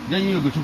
Then you go to.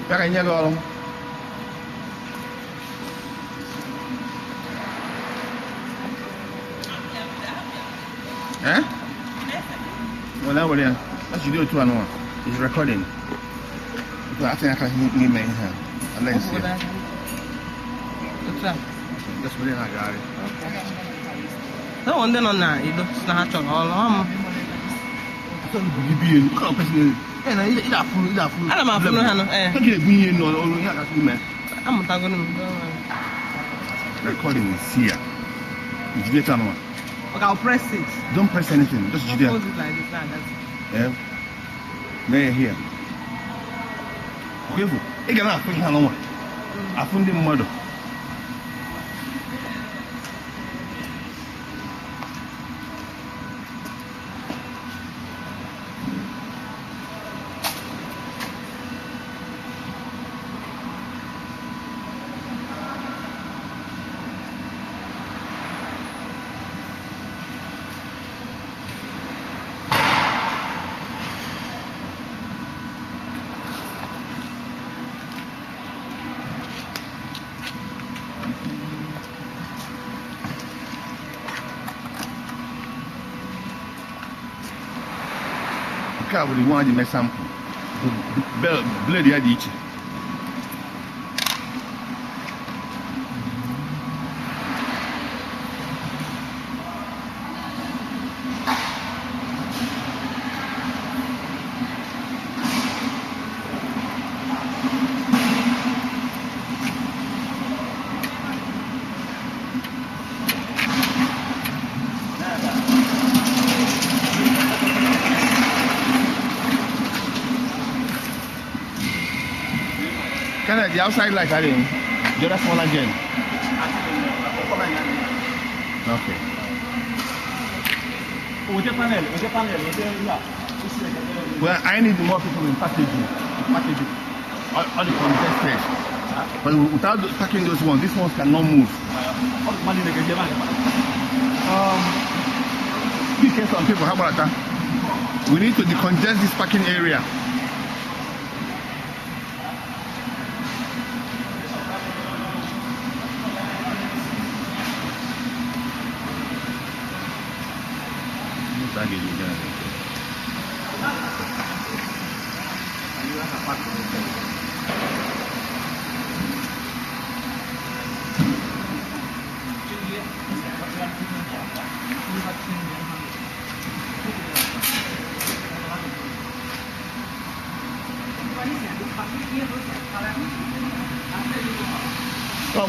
Pakai nya kalau. Eh? Well, that was it. That's you do it to one. It's recording. I think I can give me here. Let's see. What's that? That's what I got it. No one then on that. You don't snatch on all I thought you be in. Come on, eh, na ida funu. Ana ma funu ha no, eh. Take it bunye no ya ka su me. I'm tago no. Recording is here. It's the channel. Okay, I'll press it. Don't press anything. Just I'll there. pause it like this and that's it. Yeah. Now you're here. Okay, you can have to know. I found the model. Car with the one the make sample. Blade ya di ichi. Kind of the outside light, I didn't. The other small again. Okay. Well, I need more people in packaging. All the contested. But without packing those ones, these ones cannot move. You get some people, how about that? We need to decongest this parking area.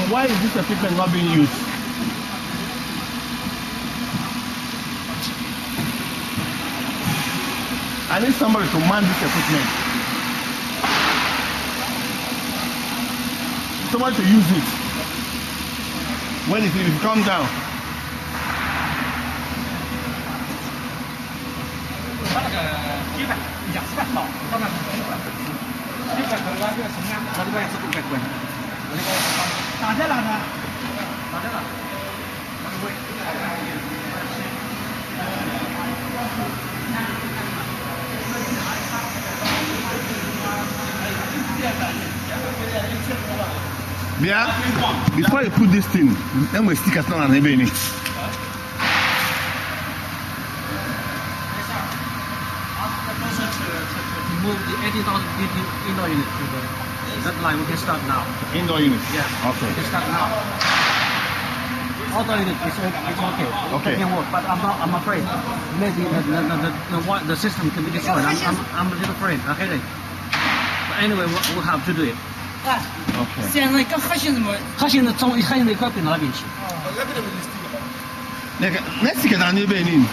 Why is this equipment not being used? I need somebody to man this equipment. Somebody to use it. When it will come down. Yeah, before you put this thing, then we stick it on and everything. Move the 80,000 indoor unit to that line. We can start now. Indoor unit? Yeah. Okay. We can start now. Outdoor unit is okay. Okay. It can work, but I'm afraid maybe the system can be destroyed. I'm a little afraid. Okay. But anyway, we'll have to do it. Okay. 现在跟核心怎么？核心的一块变到那边去。 Let's stick it on everything.